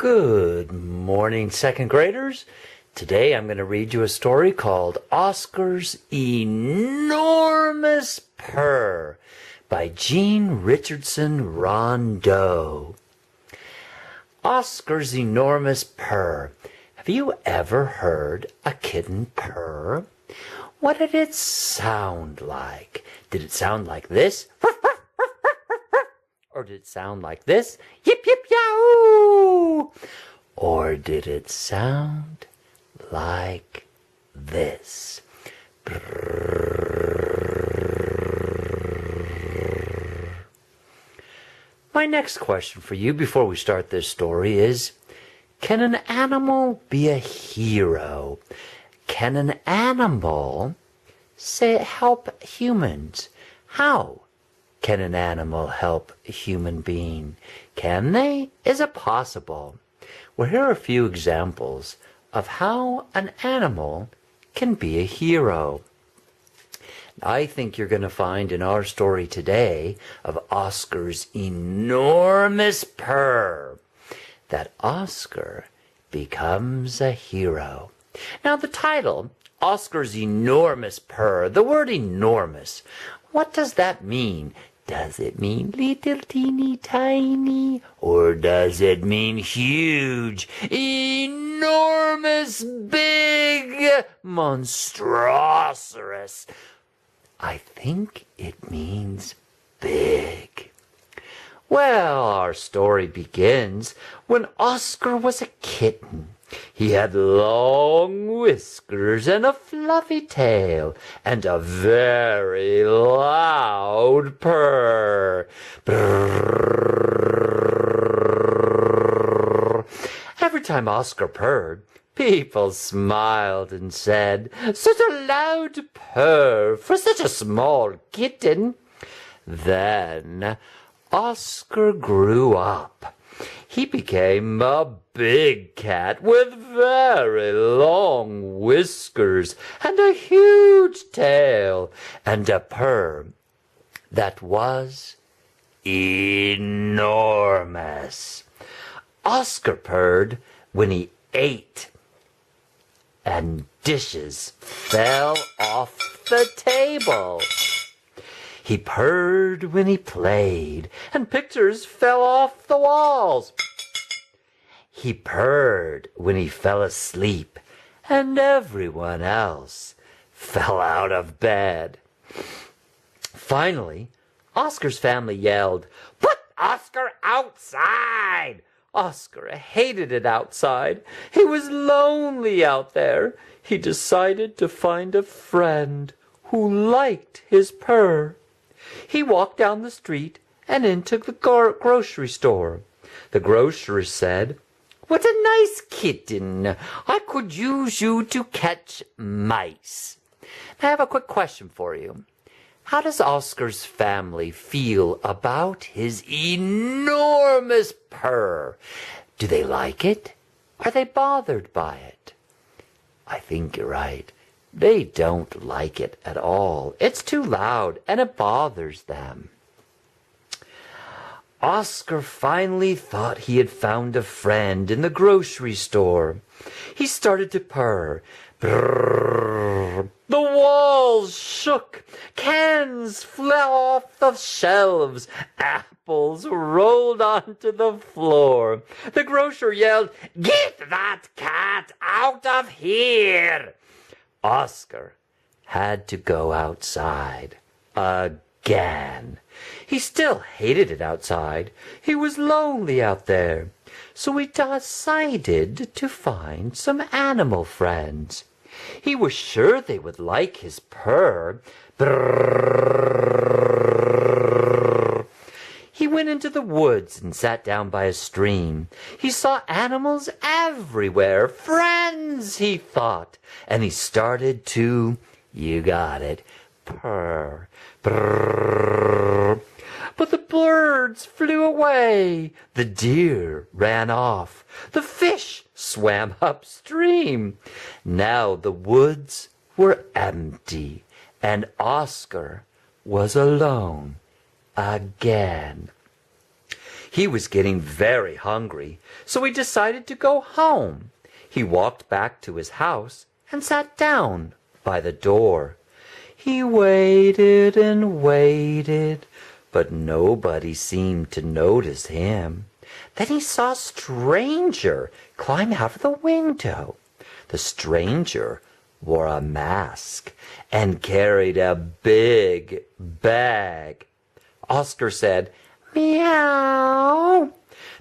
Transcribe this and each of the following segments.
Good morning, second graders. Today I'm going to read you a story called Oscar's Enormous Purr by Jean Richardson Rondeau. Oscar's Enormous Purr. Have you ever heard a kitten purr? What did it sound like? Did it sound like this? Or did it sound like this? Yip, yip, yow! Or did it sound like this? My next question for you before we start this story is, can an animal be a hero? Can an animal help humans? How can an animal help a human being? Can they? Is it possible? Well, here are a few examples of how an animal can be a hero. I think you're going to find in our story today of Oscar's Enormous Purr that Oscar becomes a hero. Now the title, Oscar's Enormous Purr, the word enormous, what does that mean? Does it mean little teeny tiny? Or does it mean huge, enormous, big, monstrous? I think it means big. Well, our story begins when Oscar was a kitten. He had long whiskers and a fluffy tail and a very loud purr. Brrr. Every time Oscar purred, people smiled and said, "Such a loud purr for such a small kitten." Then Oscar grew up. He became a big cat with very long whiskers and a huge tail and a purr that was enormous. Oscar purred when he ate, and dishes fell off the table. He purred when he played, and pictures fell off the walls. He purred when he fell asleep, and everyone else fell out of bed. Finally, Oscar's family yelled, "Put Oscar outside!" Oscar hated it outside. He was lonely out there. He decided to find a friend who liked his purr. He walked down the street and into the grocery store. The grocer said, "What a nice kitten. I could use you to catch mice." I have a quick question for you. How does Oscar's family feel about his enormous purr? Do they like it? Are they bothered by it? I think you're right. They don't like it at all. It's too loud and it bothers them. Oscar finally thought he had found a friend in the grocery store. He started to purr. Brrr. The walls shook. Cans fell off the shelves. Apples rolled onto the floor. The grocer yelled, "Get that cat out of here!" Oscar had to go outside again. He still hated it outside. He was lonely out there. So he decided to find some animal friends. He was sure they would like his purr. Brrr. He went into the woods and sat down by a stream. He saw animals everywhere. Friends, he thought. And he started to, you got it, purr. Brrr. But the birds flew away. The deer ran off. The fish swam upstream. Now the woods were empty, and Oscar was alone again. He was getting very hungry, so he decided to go home. He walked back to his house and sat down by the door. He waited and waited, but nobody seemed to notice him. Then he saw a stranger climb out of the window. The stranger wore a mask and carried a big bag. Oscar said, "Meow."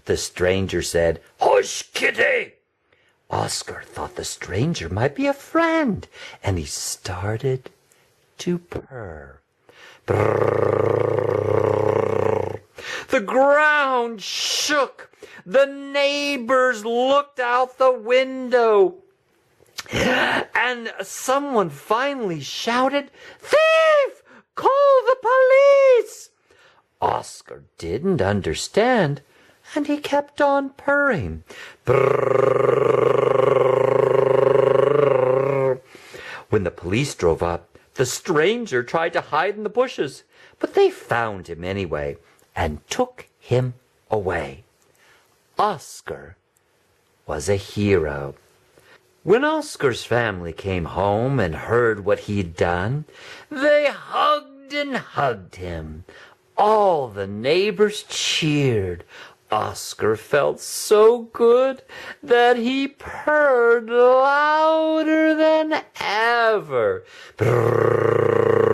The stranger said, "Hush, kitty." Oscar thought the stranger might be a friend, and he started to purr. Brrr. The ground shook. The neighbors looked out the window. And someone finally shouted, "Thief! Call the police!" Oscar didn't understand, and he kept on purring. Brrr. When the police drove up, the stranger tried to hide in the bushes, but they found him anyway and took him away. Oscar was a hero. When Oscar's family came home and heard what he'd done, they hugged and hugged him. All the neighbors cheered. Oscar felt so good that he purred louder than ever. Brrr.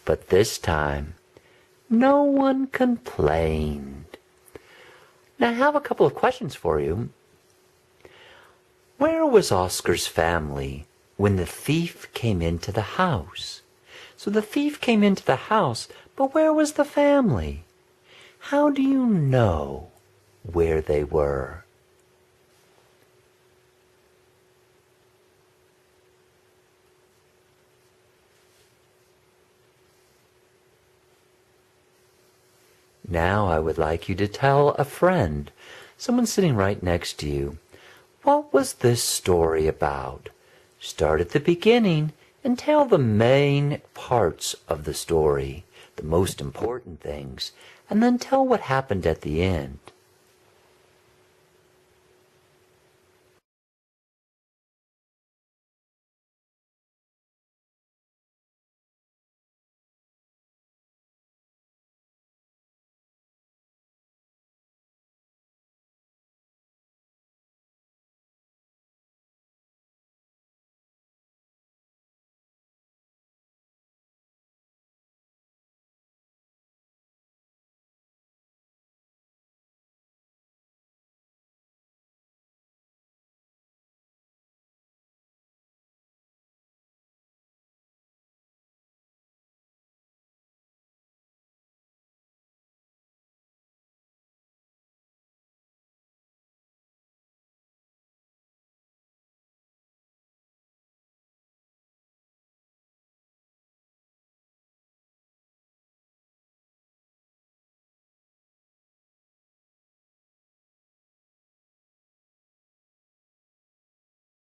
But this time, no one complained. Now I have a couple of questions for you. Where was Oscar's family when the thief came into the house? So the thief came into the house, but where was the family? How do you know where they were? Now I would like you to tell a friend, someone sitting right next to you, what was this story about? Start at the beginning and tell the main parts of the story, the most important things, and then tell what happened at the end.